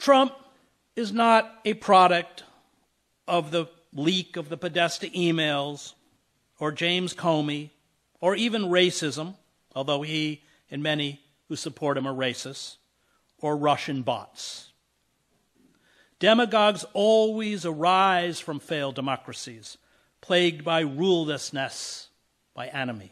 Trump is not a product of the leak of the Podesta emails or James Comey or even racism, although he and many who support him are racists, or Russian bots. Demagogues always arise from failed democracies, plagued by rulelessness, by enemy.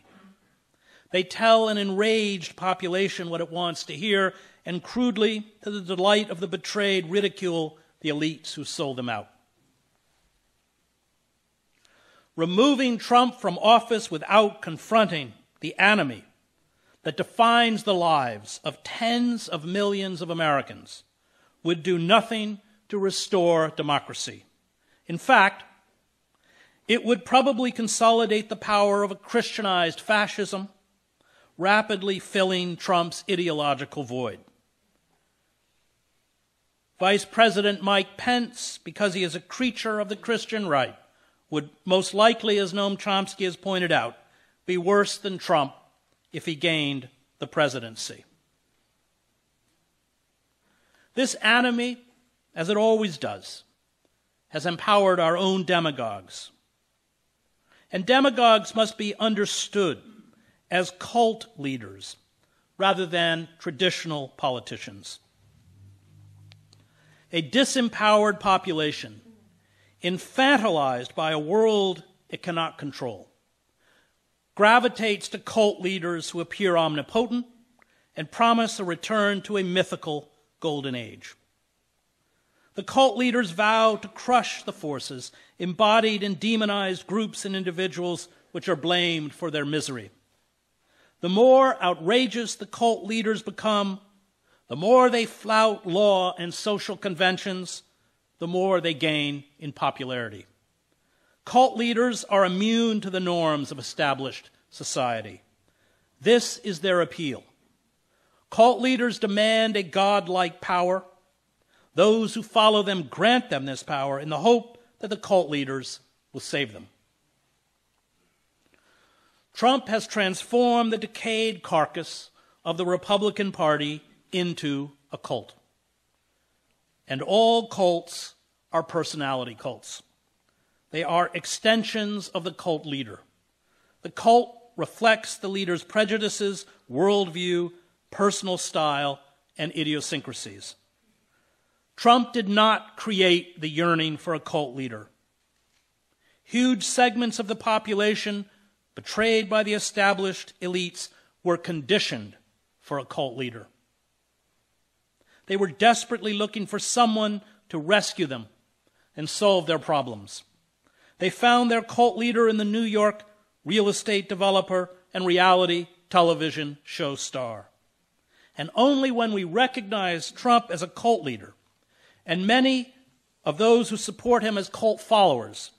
They tell an enraged population what it wants to hear, and crudely, to the delight of the betrayed, ridicule the elites who sold them out. Removing Trump from office without confronting the enemy that defines the lives of tens of millions of Americans would do nothing to restore democracy. In fact, it would probably consolidate the power of a Christianized fascism, rapidly filling Trump's ideological void. Vice President Mike Pence, because he is a creature of the Christian right, would most likely, as Noam Chomsky has pointed out, be worse than Trump if he gained the presidency. This enemy, as it always does, has empowered our own demagogues. And demagogues must be understood as cult leaders rather than traditional politicians. A disempowered population, infantilized by a world it cannot control, gravitates to cult leaders who appear omnipotent and promise a return to a mythical golden age. The cult leaders vow to crush the forces embodied in demonized groups and individuals which are blamed for their misery. The more outrageous the cult leaders become, the more they flout law and social conventions, the more they gain in popularity. Cult leaders are immune to the norms of established society. This is their appeal. Cult leaders demand a godlike power. Those who follow them grant them this power in the hope that the cult leaders will save them. Trump has transformed the decayed carcass of the Republican Party into a cult. And all cults are personality cults. They are extensions of the cult leader. The cult reflects the leader's prejudices, worldview, personal style, and idiosyncrasies. Trump did not create the yearning for a cult leader. Huge segments of the population, betrayed by the established elites, were conditioned for a cult leader. They were desperately looking for someone to rescue them and solve their problems. They found their cult leader in the New York real estate developer and reality television show star. And only when we recognize Trump as a cult leader, and many of those who support him as cult followers,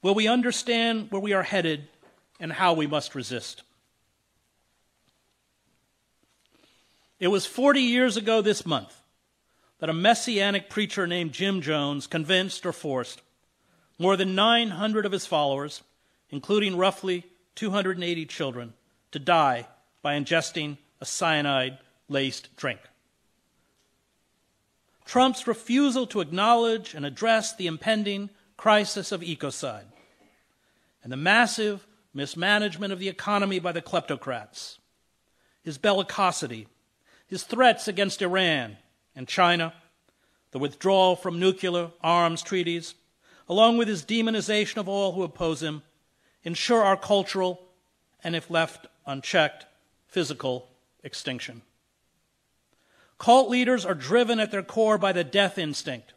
will we understand where we are headed and how we must resist. It was 40 years ago this month that a messianic preacher named Jim Jones convinced or forced more than 900 of his followers, including roughly 280 children, to die by ingesting a cyanide-laced drink. Trump's refusal to acknowledge and address the impending crisis of ecocide and the massive mismanagement of the economy by the kleptocrats, his bellicosity, his threats against Iran and China, the withdrawal from nuclear arms treaties, along with his demonization of all who oppose him, ensure our cultural, and if left unchecked, physical extinction. Cult leaders are driven at their core by the death instinct,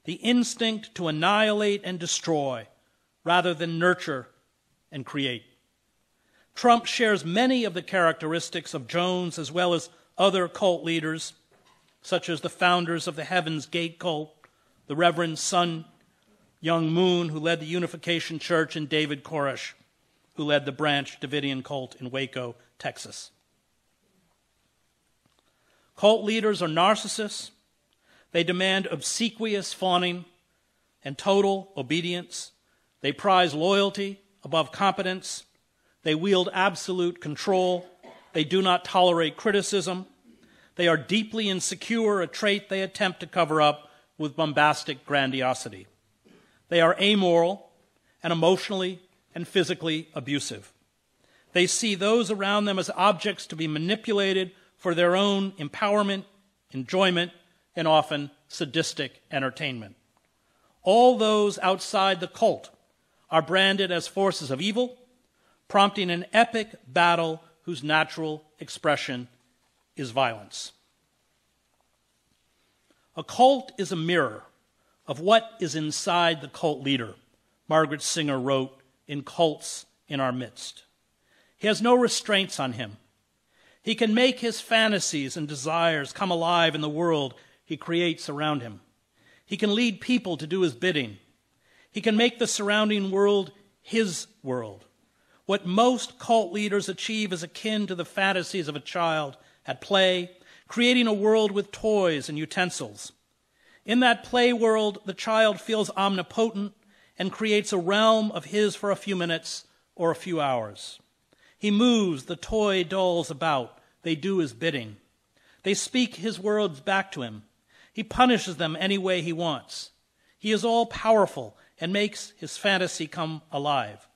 the instinct to annihilate and destroy, rather than nurture and create. Trump shares many of the characteristics of Jones as well as other cult leaders, such as the founders of the Heaven's Gate cult, the Reverend Sun Young Moon, who led the Unification Church, and David Koresh, who led the Branch Davidian cult in Waco, Texas. Cult leaders are narcissists. They demand obsequious fawning and total obedience. They prize loyalty above competence. They wield absolute control. They do not tolerate criticism. They are deeply insecure, a trait they attempt to cover up with bombastic grandiosity. They are amoral and emotionally and physically abusive. They see those around them as objects to be manipulated for their own empowerment, enjoyment, and often sadistic entertainment. All those outside the cult are branded as forces of evil, prompting an epic battle whose natural expression is violence. A cult is a mirror of what is inside the cult leader, Margaret Singer wrote in Cults in Our Midst. He has no restraints on him. He can make his fantasies and desires come alive in the world he creates around him. He can lead people to do his bidding. He can make the surrounding world his world. What most cult leaders achieve is akin to the fantasies of a child at play, creating a world with toys and utensils. In that play world, the child feels omnipotent and creates a realm of his for a few minutes or a few hours. He moves the toy dolls about. They do his bidding. They speak his words back to him. He punishes them any way he wants. He is all-powerful and makes his fantasy come alive.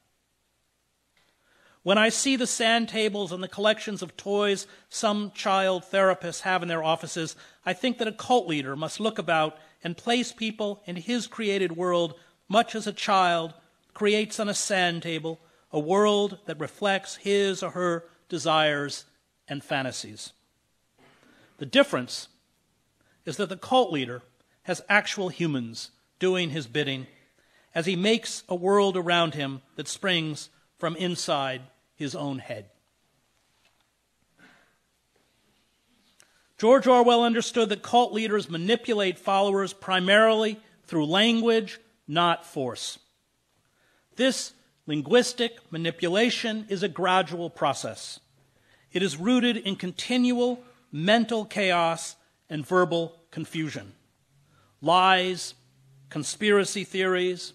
When I see the sand tables and the collections of toys some child therapists have in their offices, I think that a cult leader must look about and place people in his created world much as a child creates on a sand table a world that reflects his or her desires and fantasies. The difference is that the cult leader has actual humans doing his bidding as he makes a world around him that springs from inside his own head. George Orwell understood that cult leaders manipulate followers primarily through language, not force. This linguistic manipulation is a gradual process. It is rooted in continual mental chaos and verbal confusion. Lies, conspiracy theories,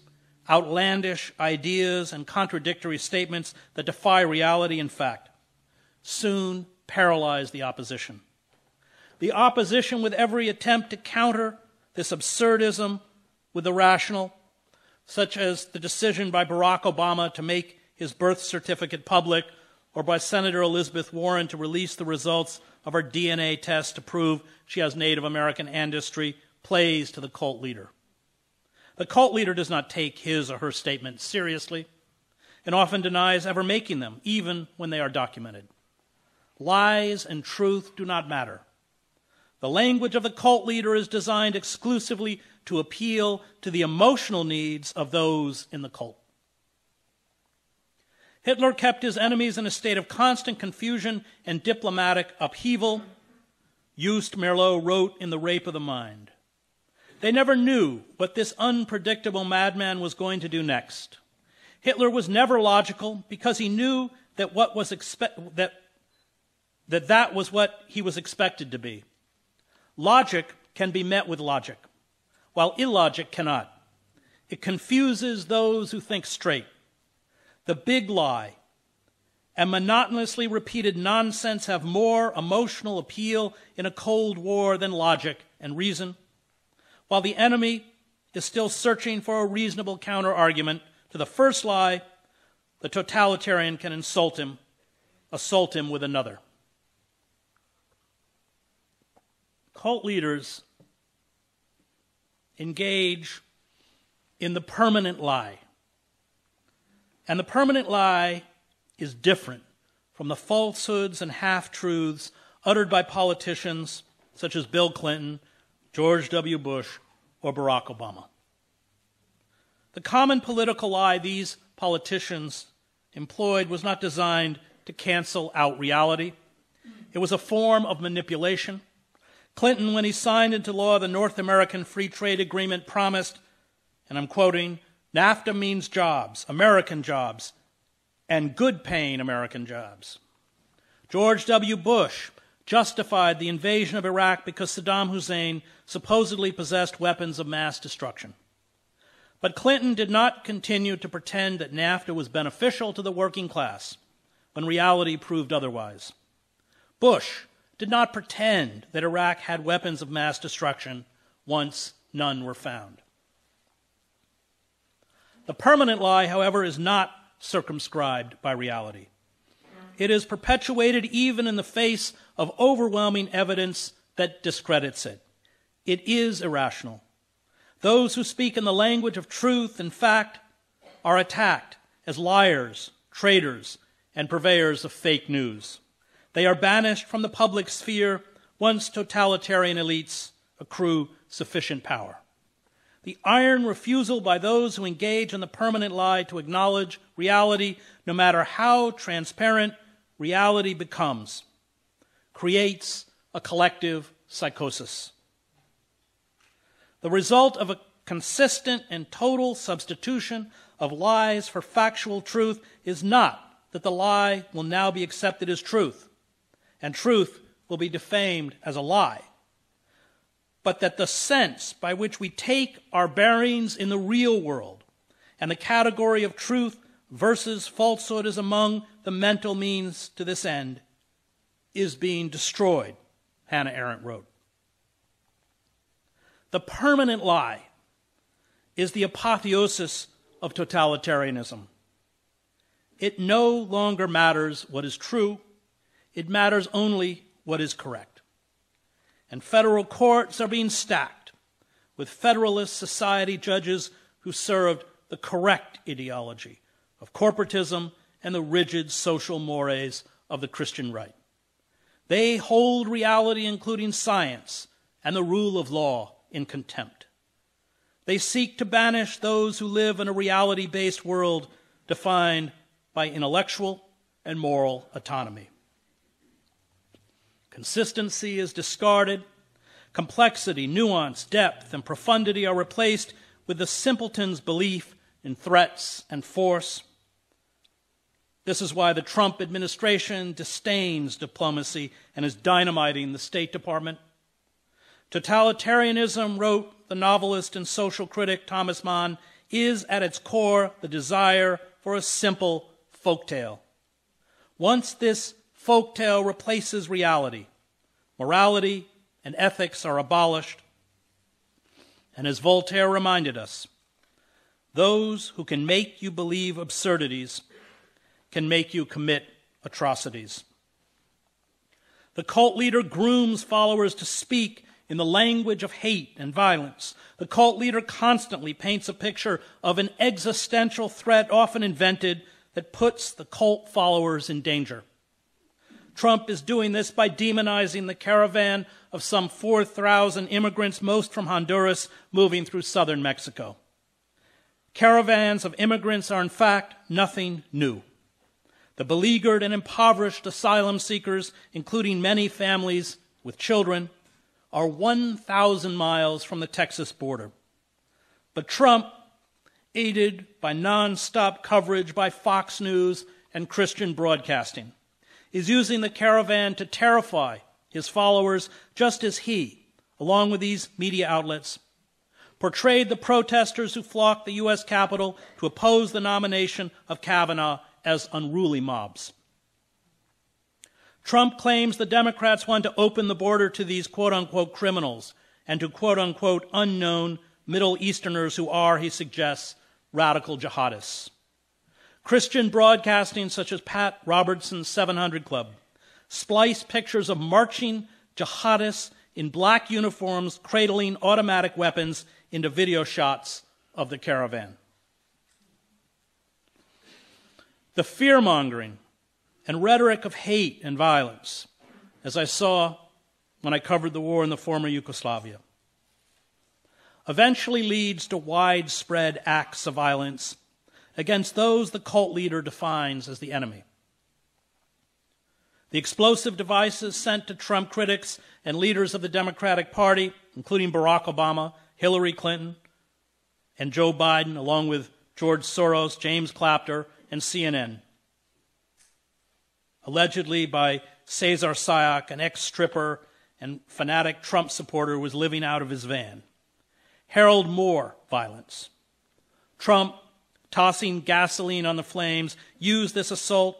outlandish ideas, and contradictory statements that defy reality and fact soon paralyze the opposition. The opposition, with every attempt to counter this absurdism with the rational, such as the decision by Barack Obama to make his birth certificate public, or by Senator Elizabeth Warren to release the results of her DNA test to prove she has Native American ancestry, plays to the cult leader. The cult leader does not take his or her statements seriously and often denies ever making them, even when they are documented. Lies and truth do not matter. The language of the cult leader is designed exclusively to appeal to the emotional needs of those in the cult. Hitler kept his enemies in a state of constant confusion and diplomatic upheaval. Joost Merlo wrote in The Rape of the Mind, "They never knew what this unpredictable madman was going to do next. Hitler was never logical because he knew that that was what he was expected to be. Logic can be met with logic, while illogic cannot. It confuses those who think straight. The big lie and monotonously repeated nonsense have more emotional appeal in a Cold War than logic and reason. While the enemy is still searching for a reasonable counter-argument to the first lie, the totalitarian can assault him with another." Cult leaders engage in the permanent lie. And the permanent lie is different from the falsehoods and half-truths uttered by politicians such as Bill Clinton, George W. Bush, or Barack Obama. The common political lie these politicians employed was not designed to cancel out reality. It was a form of manipulation. Clinton, when he signed into law the North American Free Trade Agreement, promised, and I'm quoting, "NAFTA means jobs, American jobs, and good-paying American jobs." George W. Bush justified the invasion of Iraq because Saddam Hussein supposedly possessed weapons of mass destruction. But Clinton did not continue to pretend that NAFTA was beneficial to the working class when reality proved otherwise. Bush did not pretend that Iraq had weapons of mass destruction once none were found. The permanent lie, however, is not circumscribed by reality. It is perpetuated even in the face of overwhelming evidence that discredits it. It is irrational. Those who speak in the language of truth and fact are attacked as liars, traitors, and purveyors of fake news. They are banished from the public sphere once totalitarian elites accrue sufficient power. The iron refusal by those who engage in the permanent lie to acknowledge reality, no matter how transparent reality becomes, creates a collective psychosis. The result of a consistent and total substitution of lies for factual truth is not that the lie will now be accepted as truth, and truth will be defamed as a lie, but that the sense by which we take our bearings in the real world and the category of truth versus falsehood is among the mental means to this end is being destroyed, Hannah Arendt wrote. The permanent lie is the apotheosis of totalitarianism. It no longer matters what is true. It matters only what is correct. And federal courts are being stacked with Federalist Society judges who served the correct ideology of corporatism and the rigid social mores of the Christian right. They hold reality, including science and the rule of law, in contempt. They seek to banish those who live in a reality-based world defined by intellectual and moral autonomy. Consistency is discarded. Complexity, nuance, depth, and profundity are replaced with the simpleton's belief in threats and force. This is why the Trump administration disdains diplomacy and is dynamiting the State Department. Totalitarianism, wrote the novelist and social critic Thomas Mann, is at its core the desire for a simple folktale. Once this folktale replaces reality, morality and ethics are abolished. And as Voltaire reminded us, those who can make you believe absurdities can make you commit atrocities. The cult leader grooms followers to speak in the language of hate and violence. The cult leader constantly paints a picture of an existential threat, often invented, that puts the cult followers in danger. Trump is doing this by demonizing the caravan of some 4,000 immigrants, most from Honduras, moving through southern Mexico. Caravans of immigrants are, in fact, nothing new. The beleaguered and impoverished asylum seekers, including many families with children, are 1,000 miles from the Texas border. But Trump, aided by nonstop coverage by Fox News and Christian broadcasting, is using the caravan to terrify his followers, just as he, along with these media outlets, portrayed the protesters who flocked the U.S. Capitol to oppose the nomination of Kavanaugh as unruly mobs. Trump claims the Democrats want to open the border to these quote-unquote criminals and to quote-unquote unknown Middle Easterners who are, he suggests, radical jihadists. Christian broadcasting such as Pat Robertson's 700 Club splice pictures of marching jihadists in black uniforms cradling automatic weapons into video shots of the caravan. the fear-mongering and rhetoric of hate and violence, as I saw when I covered the war in the former Yugoslavia, eventually leads to widespread acts of violence against those the cult leader defines as the enemy. The explosive devices sent to Trump critics and leaders of the Democratic Party, including Barack Obama, Hillary Clinton, and Joe Biden, along with George Soros, James Clapper, and CNN, allegedly by Cesar Sayoc, an ex-stripper and fanatic Trump supporter who was living out of his van, herald more violence. Trump, tossing gasoline on the flames, used this assault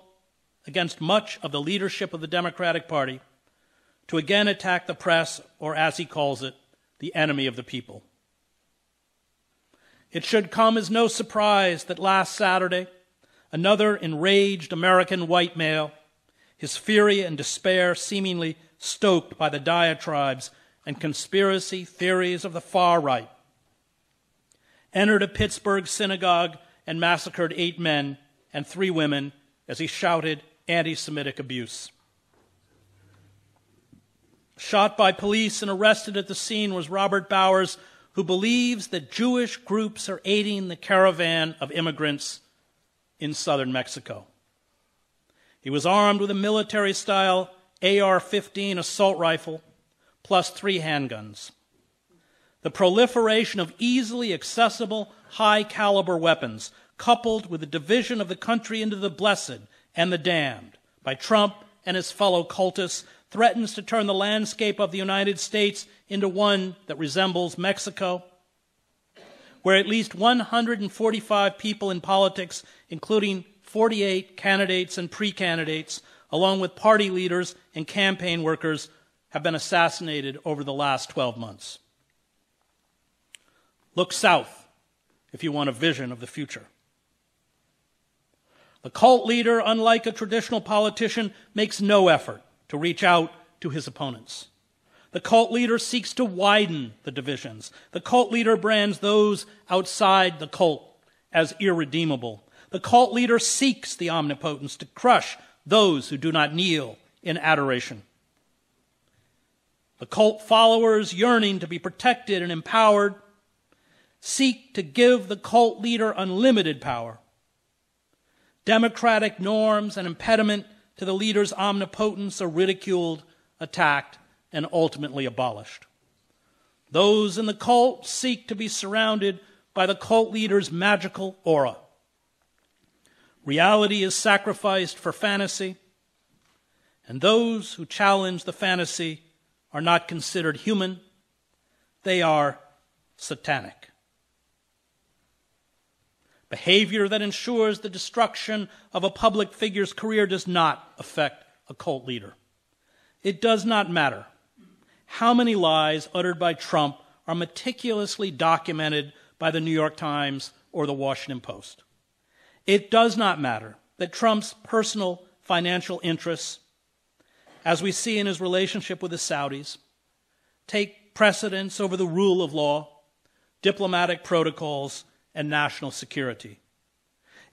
against much of the leadership of the Democratic Party to again attack the press, or as he calls it, the enemy of the people. It should come as no surprise that last Saturday, another enraged American white male, his fury and despair seemingly stoked by the diatribes and conspiracy theories of the far right, entered a Pittsburgh synagogue and massacred 8 men and 3 women as he shouted anti-Semitic abuse. Shot by police and arrested at the scene was Robert Bowers, who believes that Jewish groups are aiding the caravan of immigrants in southern Mexico. He was armed with a military-style AR-15 assault rifle, plus 3 handguns. The proliferation of easily accessible, high-caliber weapons, coupled with the division of the country into the blessed and the damned by Trump and his fellow cultists, threatens to turn the landscape of the United States into one that resembles Mexico, where at least 145 people in politics, including 48 candidates and pre-candidates, along with party leaders and campaign workers, have been assassinated over the last 12 months. Look south if you want a vision of the future. The cult leader, unlike a traditional politician, makes no effort to reach out to his opponents. The cult leader seeks to widen the divisions. The cult leader brands those outside the cult as irredeemable. The cult leader seeks the omnipotence to crush those who do not kneel in adoration. The cult followers, yearning to be protected and empowered, seek to give the cult leader unlimited power. Democratic norms and impediment to the leader's omnipotence are ridiculed, attacked, and ultimately abolished. Those in the cult seek to be surrounded by the cult leader's magical aura. Reality is sacrificed for fantasy, and those who challenge the fantasy are not considered human. They are satanic. Behavior that ensures the destruction of a public figure's career does not affect a cult leader. It does not matter how many lies uttered by Trump are meticulously documented by the New York Times or the Washington Post. It does not matter that Trump's personal financial interests, as we see in his relationship with the Saudis, take precedence over the rule of law, diplomatic protocols, and national security.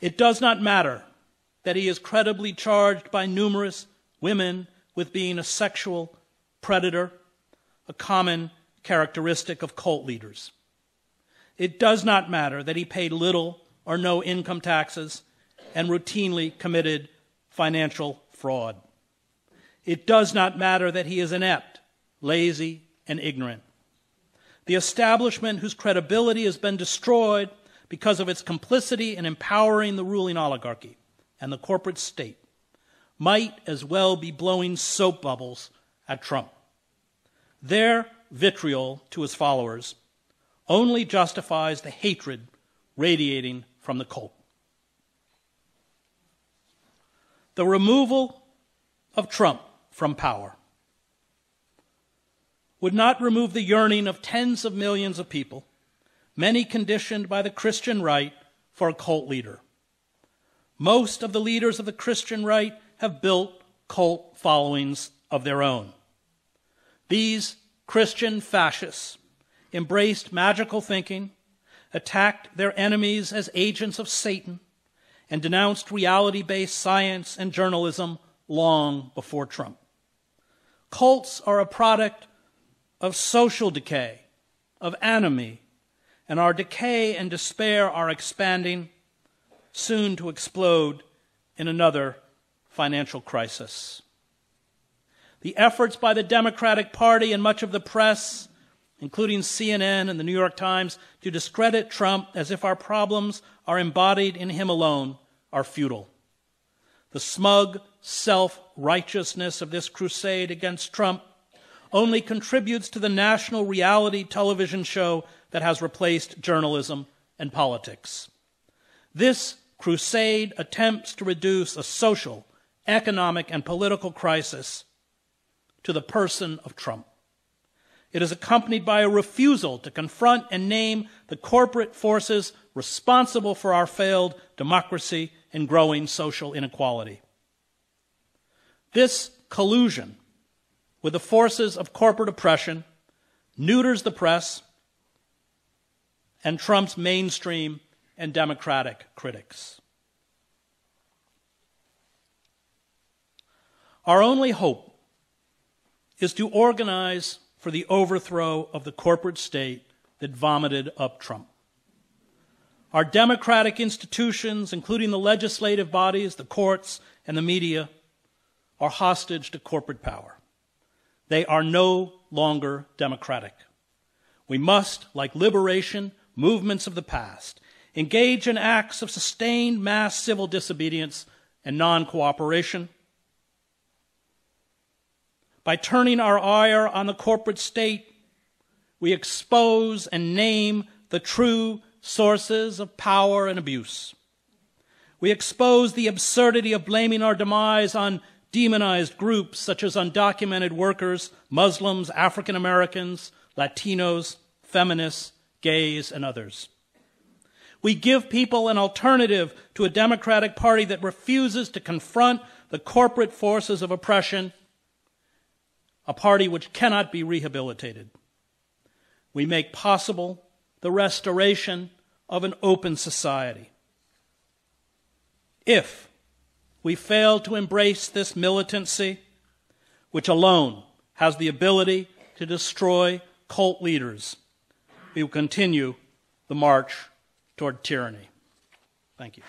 It does not matter that he is credibly charged by numerous women with being a sexual predator, a common characteristic of cult leaders. It does not matter that he paid little or no income taxes and routinely committed financial fraud. It does not matter that he is inept, lazy, and ignorant. The establishment whose credibility has been destroyed because of its complicity in empowering the ruling oligarchy and the corporate state might as well be blowing soap bubbles at Trump. Their vitriol to his followers only justifies the hatred radiating from the cult. The removal of Trump from power would not remove the yearning of tens of millions of people, many conditioned by the Christian right, for a cult leader. Most of the leaders of the Christian right have built cult followings of their own. These Christian fascists embraced magical thinking, attacked their enemies as agents of Satan, and denounced reality-based science and journalism long before Trump. Cults are a product of social decay, of anomie, and our decay and despair are expanding, soon to explode in another financial crisis. The efforts by the Democratic Party and much of the press, including CNN and the New York Times, to discredit Trump as if our problems are embodied in him alone are futile. The smug self-righteousness of this crusade against Trump only contributes to the national reality television show that has replaced journalism and politics. This crusade attempts to reduce a social, economic, and political crisis to the person of Trump. It is accompanied by a refusal to confront and name the corporate forces responsible for our failed democracy and growing social inequality. This collusion with the forces of corporate oppression neuters the press and Trump's mainstream and democratic critics. Our only hope is to organize for the overthrow of the corporate state that vomited up Trump. Our democratic institutions, including the legislative bodies, the courts, and the media, are hostage to corporate power. They are no longer democratic. We must, like liberation movements of the past, engage in acts of sustained mass civil disobedience and non-cooperation. By turning our ire on the corporate state, we expose and name the true sources of power and abuse. We expose the absurdity of blaming our demise on demonized groups such as undocumented workers, Muslims, African Americans, Latinos, feminists, gays, and others. We give people an alternative to a Democratic Party that refuses to confront the corporate forces of oppression, a party which cannot be rehabilitated. We make possible the restoration of an open society. If we fail to embrace this militancy, which alone has the ability to destroy cult leaders, we will continue the march toward tyranny. Thank you.